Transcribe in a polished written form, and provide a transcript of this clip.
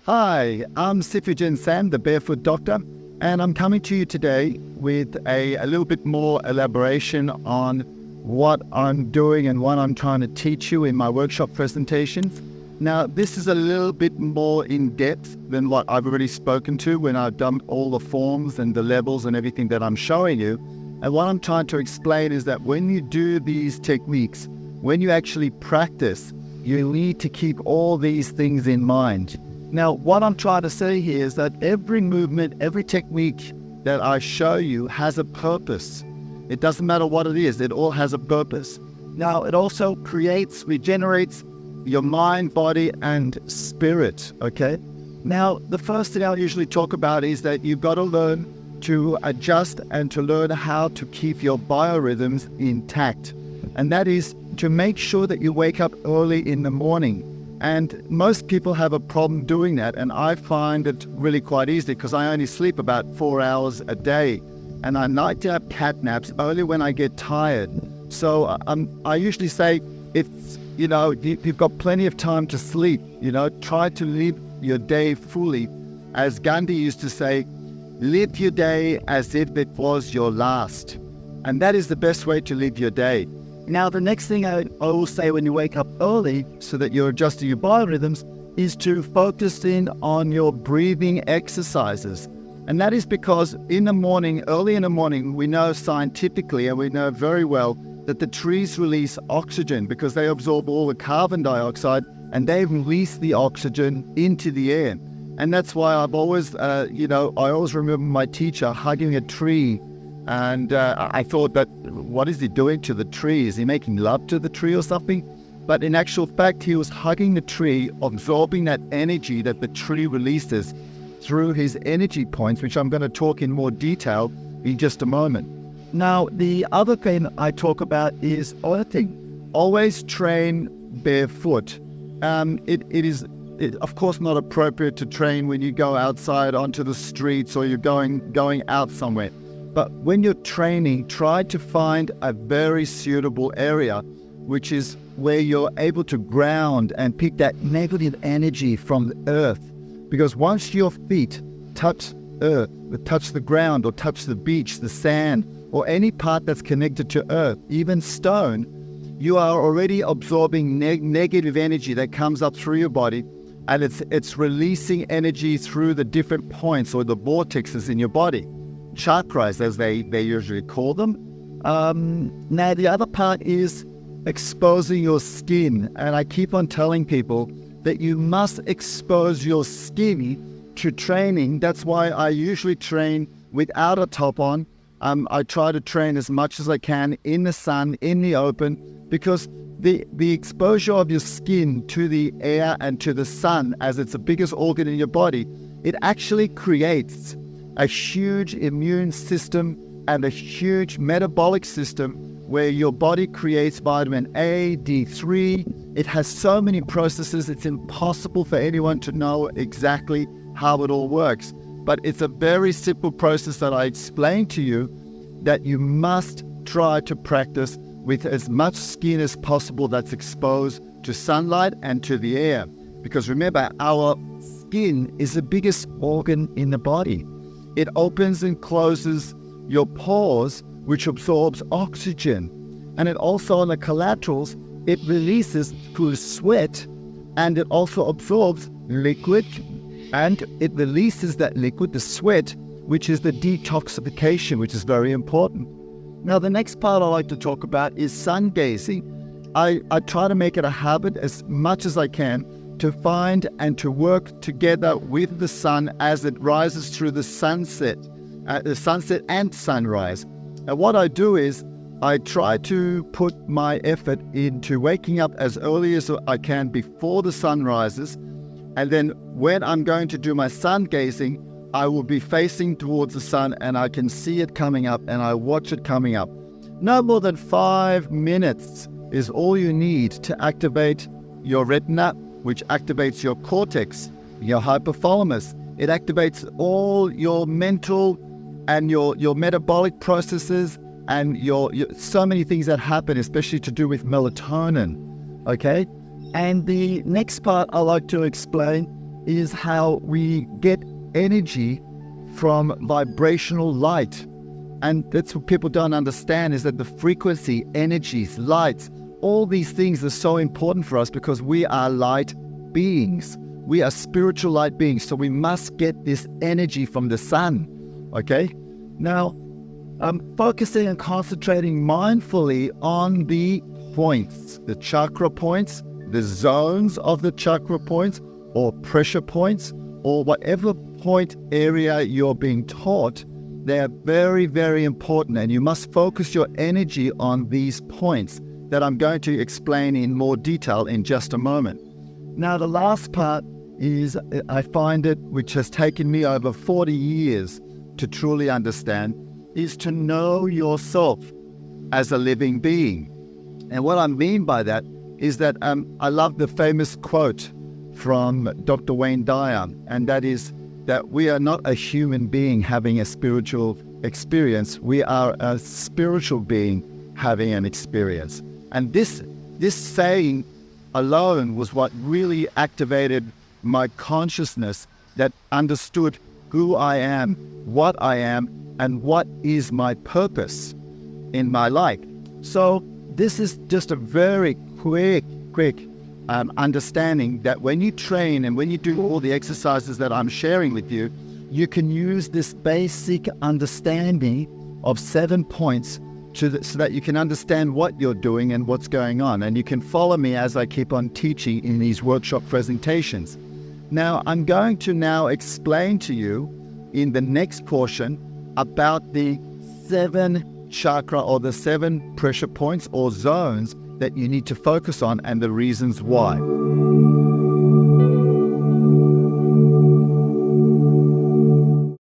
Hi, I'm Sifu Sam, the Barefoot Doctor, and I'm coming to you today with a little bit more elaboration on what I'm doing and what I'm trying to teach you in my workshop presentations. Now, this is a little bit more in depth than what I've already spoken to when I've done all the forms and the levels and everything that I'm showing you. And what I'm trying to explain is that when you do these techniques, when you actually practice, you need to keep all these things in mind. Now, what I'm trying to say here is that every movement, every technique that I show you has a purpose. It doesn't matter what it is, it all has a purpose. Now, it also regenerates your mind, body, and spirit, okay? Now, the first thing I usually talk about is that you've got to learn to adjust and to learn how to keep your biorhythms intact. And that is to make sure that you wake up early in the morning. And most people have a problem doing that, and I find it really quite easy because I only sleep about 4 hours a day, and I like to have cat naps only when I get tired. So I usually say, if you've got plenty of time to sleep, try to live your day fully. As Gandhi used to say, live your day as if it was your last. And that is the best way to live your day. Now, the next thing I will say when you wake up early so that you're adjusting your biorhythms is to focus in on your breathing exercises. And that is because early in the morning, we know scientifically and we know very well that the trees release oxygen because they absorb all the carbon dioxide and they release the oxygen into the air. And that's why I've always, I always remember my teacher hugging a tree. And I thought that, what is he doing to the tree? Is he making love to the tree or something? But in actual fact, he was hugging the tree, absorbing that energy that the tree releases through his energy points, which I'm going to talk in more detail in just a moment. Now, the other thing I talk about is earthing. Always train barefoot. It is, of course, not appropriate to train when you go outside onto the streets or you're going out somewhere. But when you're training, try to find a very suitable area, which is where you're able to ground and pick that negative energy from the earth. Because once your feet touch earth, touch the ground or touch the beach, the sand, or any part that's connected to earth, even stone, you are already absorbing negative energy that comes up through your body, and it's releasing energy through the different points or the vortexes in your body. Chakras, as they usually call them. Now, the other part is exposing your skin. And I keep on telling people that you must expose your skin to training. That's why I usually train without a top on. I try to train as much as I can in the sun, in the open, because the exposure of your skin to the air and to the sun, as it's the biggest organ in your body, it actually creates a huge immune system and a huge metabolic system where your body creates vitamin A, D3. It has so many processes, it's impossible for anyone to know exactly how it all works. But it's a very simple process that I explained to you that you must try to practice with as much skin as possible that's exposed to sunlight and to the air. Because remember, our skin is the biggest organ in the body. It opens and closes your pores, which absorbs oxygen. And it also, on the collaterals, it releases through sweat, and it also absorbs liquid, and it releases that liquid, the sweat, which is the detoxification, which is very important. Now, the next part I like to talk about is sun gazing. I try to make it a habit as much as I can to find and to work together with the sun as it rises through the sunset and sunrise. And what I do is I try to put my effort into waking up as early as I can before the sun rises. And then when I'm going to do my sun gazing, I will be facing towards the sun and I can see it coming up and I watch it coming up. No more than 5 minutes is all you need to activate your retina, which activates your cortex, your hypothalamus. It activates all your mental and your metabolic processes and your so many things that happen, especially to do with melatonin, okay? And the next part I like to explain is how we get energy from vibrational light. And that's what people don't understand, is that the frequency, energies, lights, all these things are so important for us because we are light beings. We are spiritual light beings. So we must get this energy from the sun. Okay? Now, focusing and concentrating mindfully on the points, the chakra points, the zones of the chakra points, or pressure points, or whatever point area you're being taught, they are very, very important, and you must focus your energy on these points that I'm going to explain in more detail in just a moment. Now, the last part is, I find it, which has taken me over 40 years to truly understand, is to know yourself as a living being. And what I mean by that is that I love the famous quote from Dr. Wayne Dyer, and that is that we are not a human being having a spiritual experience. We are a spiritual being having an experience. And this saying alone was what really activated my consciousness, that understood who I am, what I am, and what is my purpose in my life. So this is just a very quick understanding that when you train and when you do all the exercises that I'm sharing with you, you can use this basic understanding of 7 points so that you can understand what you're doing and what's going on. And you can follow me as I keep on teaching in these workshop presentations. Now, I'm going to now explain to you in the next portion about the 7 chakra, or the 7 pressure points or zones that you need to focus on, and the reasons why.